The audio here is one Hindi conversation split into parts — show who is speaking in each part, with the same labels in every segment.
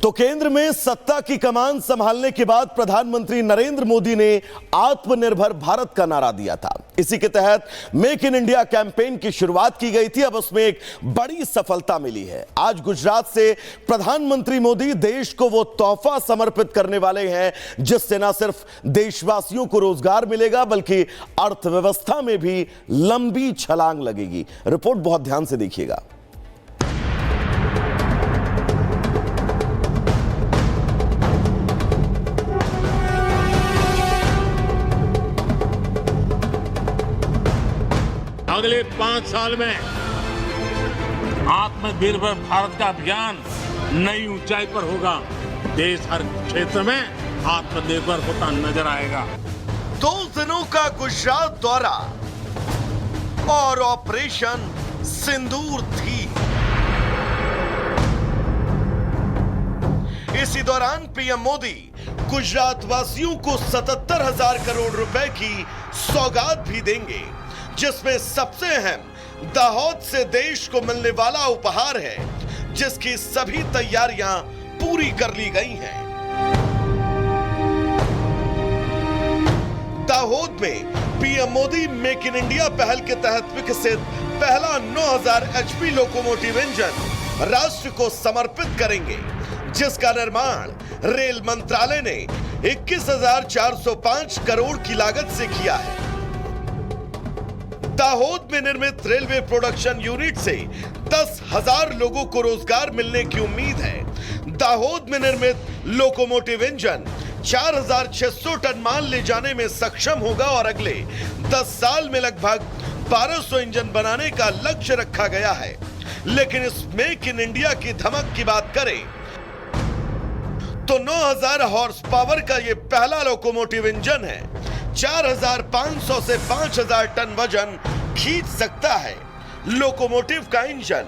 Speaker 1: तो केंद्र में सत्ता की कमान संभालने के बाद प्रधानमंत्री नरेंद्र मोदी ने आत्मनिर्भर भारत का नारा दिया था। इसी के तहत मेक इन इंडिया कैंपेन की शुरुआत की गई थी। अब उसमें एक बड़ी सफलता मिली है। आज गुजरात से प्रधानमंत्री मोदी देश को वो तोहफा समर्पित करने वाले हैं जिससे न सिर्फ देशवासियों को रोजगार मिलेगा बल्कि अर्थव्यवस्था में भी लंबी छलांग लगेगी। रिपोर्ट बहुत ध्यान से देखिएगा।
Speaker 2: अगले 5 साल में आत्मनिर्भर भारत का अभियान नई ऊंचाई पर होगा। देश हर क्षेत्र में आत्मनिर्भर होता नजर आएगा।
Speaker 1: 2 दिनों का गुजरात दौरा और ऑपरेशन सिंदूर थी। इसी दौरान पीएम मोदी गुजरात वासियों को 77,000 करोड़ रुपए की सौगात भी देंगे, जिसमें सबसे अहम दाहोद से देश को मिलने वाला उपहार है, जिसकी सभी तैयारियां पूरी कर ली गई हैं। दाहोद में PM Modi make in India पहल के तहत विकसित पहला 9000 एचपी लोकोमोटिव इंजन राष्ट्र को समर्पित करेंगे, जिसका निर्माण रेल मंत्रालय ने 21,405 करोड़ की लागत से किया है। दाहोद में निर्मित रेलवे प्रोडक्शन यूनिट से 10,000 लोगों को रोजगार मिलने की उम्मीद है। दाहोद में निर्मित लोकोमोटिव इंजन 4,600 टन माल ले जाने में सक्षम होगा और अगले 10 साल में लगभग 1,200 इंजन बनाने का लक्ष्य रखा गया है। लेकिन इस मेक इन इंडिया की धमक की बात करें तो 9,000 हॉर्स पावर का यह पहला लोकोमोटिव इंजन है। 4,500 से 5,000 टन वजन खींच सकता है। लोकोमोटिव का इंजन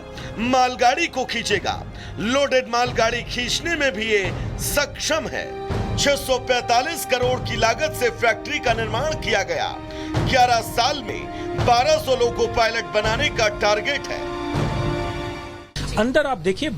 Speaker 1: मालगाड़ी को खींचेगा। लोडेड मालगाड़ी खींचने में भी ये सक्षम है। 645 करोड़ की लागत से फैक्ट्री का निर्माण किया गया। 11 साल में 1,200 लोको पायलट बनाने का टारगेट है।
Speaker 3: अंदर आप देखिए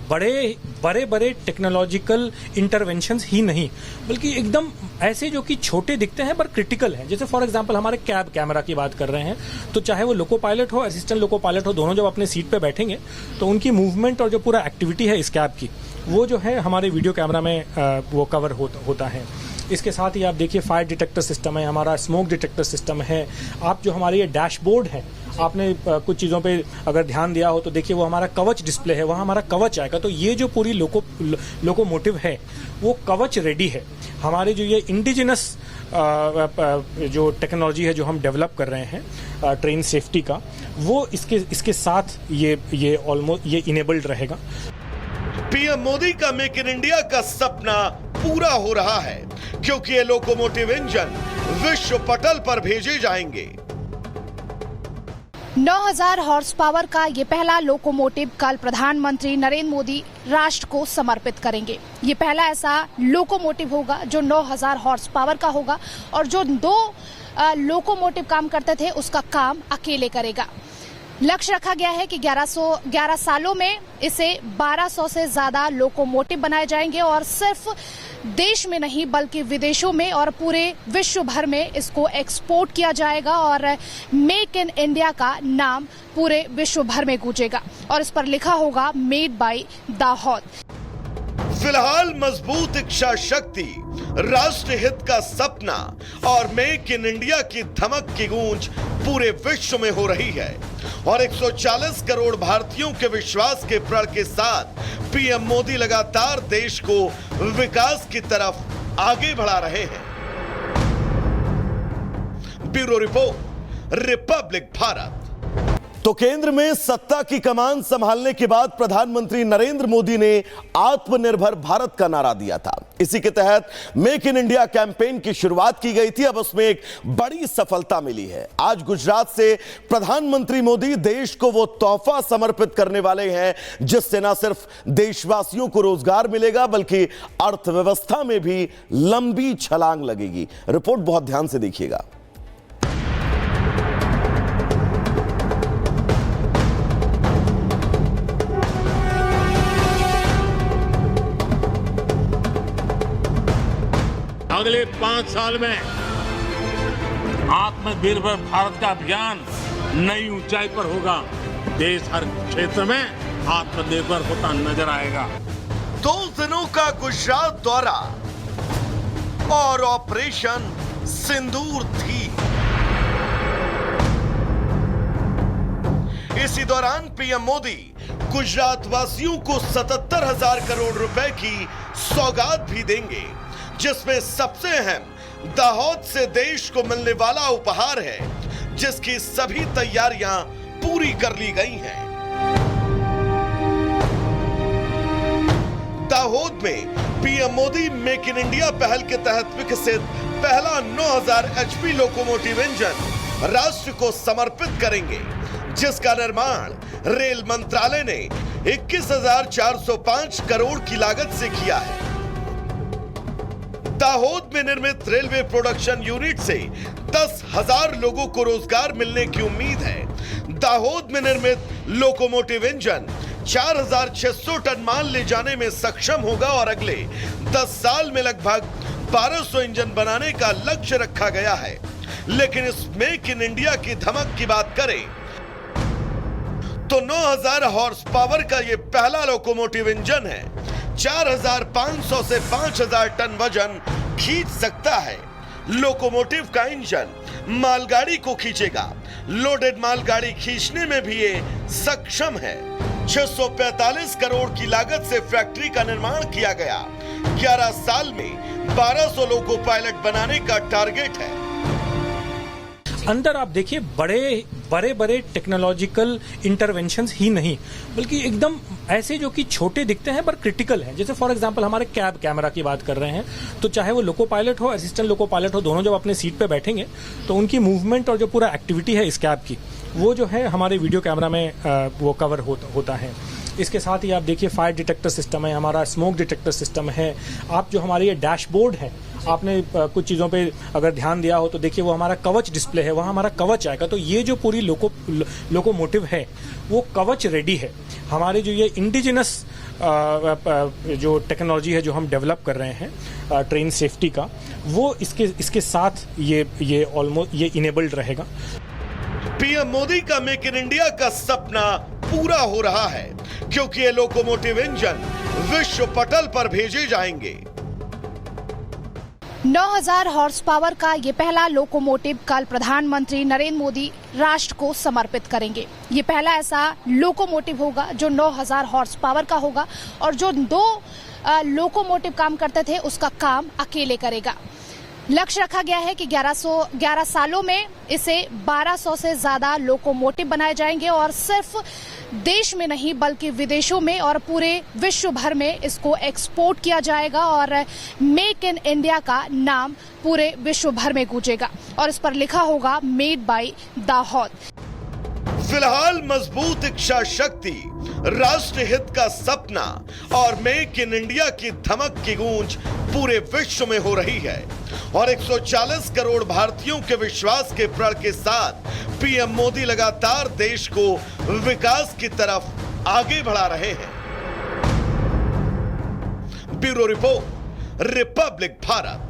Speaker 3: बड़े टेक्नोलॉजिकल इंटरवेंशंस ही नहीं बल्कि एकदम ऐसे जो कि छोटे दिखते हैं पर क्रिटिकल हैं। जैसे फॉर एग्जांपल हमारे कैब कैमरा की बात कर रहे हैं तो चाहे वो लोको पायलट हो असिस्टेंट लोको पायलट हो, दोनों जब अपने सीट पे बैठेंगे तो उनकी मूवमेंट और जो पूरा एक्टिविटी है इस कैब की वो जो है हमारे वीडियो कैमरा में वो कवर होता है। इसके साथ ही आप देखिए फायर डिटेक्टर सिस्टम है, हमारा स्मोक डिटेक्टर सिस्टम है। आप जो हमारे ये डैशबोर्ड है, आपने कुछ चीज़ों पे अगर ध्यान दिया हो तो देखिए वो हमारा कवच डिस्प्ले है, वहाँ हमारा कवच आएगा। तो ये जो पूरी लोकोमोटिव है वो कवच रेडी है। हमारे जो ये इंडिजिनस जो टेक्नोलॉजी है जो हम डेवलप कर रहे हैं ट्रेन सेफ्टी का, वो इसके साथ ये ऑलमोस्ट ये इनेबल्ड रहेगा।
Speaker 1: पीएम मोदी का मेक इन इंडिया का सपना पूरा हो रहा है क्योंकि ये लोकोमोटिव इंजन विश्व पटल पर भेजे जाएंगे।
Speaker 4: 9,000 हॉर्स पावर का ये पहला लोकोमोटिव कल प्रधानमंत्री नरेंद्र मोदी राष्ट्र को समर्पित करेंगे। ये पहला ऐसा लोकोमोटिव होगा जो 9,000 हॉर्स पावर का होगा और जो 2 लोकोमोटिव काम करते थे उसका काम अकेले करेगा। लक्ष्य रखा गया है कि 11 सालों में इसे 1,200 से ज्यादा लोकोमोटिव बनाए जाएंगे और सिर्फ देश में नहीं बल्कि विदेशों में और पूरे विश्व भर में इसको एक्सपोर्ट किया जाएगा और मेक इन इंडिया का नाम पूरे विश्व भर में गूंजेगा और इस पर लिखा होगा मेड बाय दाहोद।
Speaker 1: फिलहाल मजबूत इच्छा शक्ति, राष्ट्र हित का सपना और मेक इन इंडिया की धमक की गूंज पूरे विश्व में हो रही है और 140 करोड़ भारतीयों के विश्वास के प्रण के साथ पीएम मोदी लगातार देश को विकास की तरफ आगे बढ़ा रहे हैं। Bureau report, Republic Bharat. तो केंद्र में सत्ता की कमान संभालने के बाद प्रधानमंत्री नरेंद्र मोदी ने आत्मनिर्भर भारत का नारा दिया था। इसी के तहत मेक इन इंडिया कैंपेन की शुरुआत की गई थी। अब उसमें एक बड़ी सफलता मिली है। आज गुजरात से प्रधानमंत्री मोदी देश को वो तोहफा समर्पित करने वाले हैं जिससे न सिर्फ देशवासियों को रोजगार मिलेगा बल्कि अर्थव्यवस्था में भी लंबी छलांग लगेगी। रिपोर्ट बहुत ध्यान से देखिएगा।
Speaker 2: अगले 5 साल में आत्मनिर्भर भारत का अभियान नई ऊंचाई पर होगा। देश हर क्षेत्र में आत्मनिर्भर होता नजर आएगा।
Speaker 1: 2 दिनों का गुजरात दौरा और ऑपरेशन सिंदूर थी। इसी दौरान पीएम मोदी गुजरात वासियों को 77,000 करोड़ रुपए की सौगात भी देंगे, जिसमें सबसे अहम दाहोद से देश को मिलने वाला उपहार है, जिसकी सभी तैयारियां पूरी कर ली गई हैं। दाहोद में PM Modi make in India पहल के तहत विकसित पहला 9000 HP लोकोमोटिव इंजन राष्ट्र को समर्पित करेंगे, जिसका निर्माण रेल मंत्रालय ने 21,405 करोड़ की लागत से किया है। दाहोद में निर्मित रेलवे प्रोडक्शन यूनिट से 10,000 लोगों को रोजगार मिलने की उम्मीद है। दाहोद में निर्मित लोकोमोटिव इंजन 4,600 टन माल ले जाने में सक्षम होगा और अगले 10 साल में लगभग 1,200 इंजन बनाने का लक्ष्य रखा गया है। लेकिन इस मेक इन इंडिया की धमक की बात करें तो 9,000 हॉर्स पावर का यह पहला लोकोमोटिव इंजन है। 4,500 से 5,000 टन वजन खींच सकता है। लोकोमोटिव का इंजन मालगाड़ी को खींचेगा। लोडेड मालगाड़ी खींचने में भी ये सक्षम है। 645 करोड़ की लागत से फैक्ट्री का निर्माण किया गया। 11 साल में 1,200 लोको पायलट बनाने का टारगेट है।
Speaker 3: अंदर आप देखिए बड़े टेक्नोलॉजिकल इंटरवेंशंस ही नहीं, बल्कि एकदम ऐसे जो कि छोटे दिखते हैं पर क्रिटिकल हैं। जैसे फॉर एग्जांपल हमारे कैब कैमरा की बात कर रहे हैं, तो चाहे वो लोको पायलट हो, असिस्टेंट लोको पायलट हो, दोनों जब अपने सीट पे बैठेंगे तो उनकी मूवमेंट और जो पूरा एक्टिविटी है इस कैब की, वो जो है हमारे वीडियो कैमरा में वो कवर होता है। इसके साथ ही आप देखिए फायर डिटेक्टर सिस्टम है, हमारा स्मोक डिटेक्टर सिस्टम है। आप जो हमारे ये डैशबोर्ड है, आपने कुछ चीज़ों पे अगर ध्यान दिया हो तो देखिए वो हमारा कवच डिस्प्ले है, वहाँ हमारा कवच आएगा। तो ये जो पूरी लोकोमोटिव है वो कवच रेडी है। हमारे जो ये इंडिजिनस जो टेक्नोलॉजी है जो हम डेवलप कर रहे हैं ट्रेन सेफ्टी का, वो इसके साथ ये ऑलमोस्ट ये इनेबल्ड रहेगा।
Speaker 1: पीएम मोदी का मेक इन इंडिया का सपना पूरा हो रहा है, क्योंकि ये लोकोमोटिव इंजन विश्व पटल पर भेजे जाएंगे।
Speaker 4: 9,000 हॉर्स पावर का ये पहला लोकोमोटिव कल प्रधानमंत्री नरेंद्र मोदी राष्ट्र को समर्पित करेंगे। ये पहला ऐसा लोकोमोटिव होगा जो 9,000 हॉर्स पावर का होगा और जो 2 लोकोमोटिव काम करते थे उसका काम अकेले करेगा। लक्ष्य रखा गया है कि 11 सालों में इसे 1,200 से ज्यादा लोकोमोटिव बनाए जाएंगे और सिर्फ देश में नहीं बल्कि विदेशों में और पूरे विश्व भर में इसको एक्सपोर्ट किया जाएगा और मेक इन इंडिया का नाम पूरे विश्व भर में गूंजेगा और इस पर लिखा होगा मेड बाय दाहोद।
Speaker 1: फिलहाल मजबूत इच्छा शक्ति, राष्ट्र हित का सपना और मेक इन इंडिया की धमक की गूंज पूरे विश्व में हो रही है और 140 करोड़ भारतीयों के विश्वास के प्रण के साथ पीएम मोदी लगातार देश को विकास की तरफ आगे बढ़ा रहे हैं। Bureau report, Republic Bharat.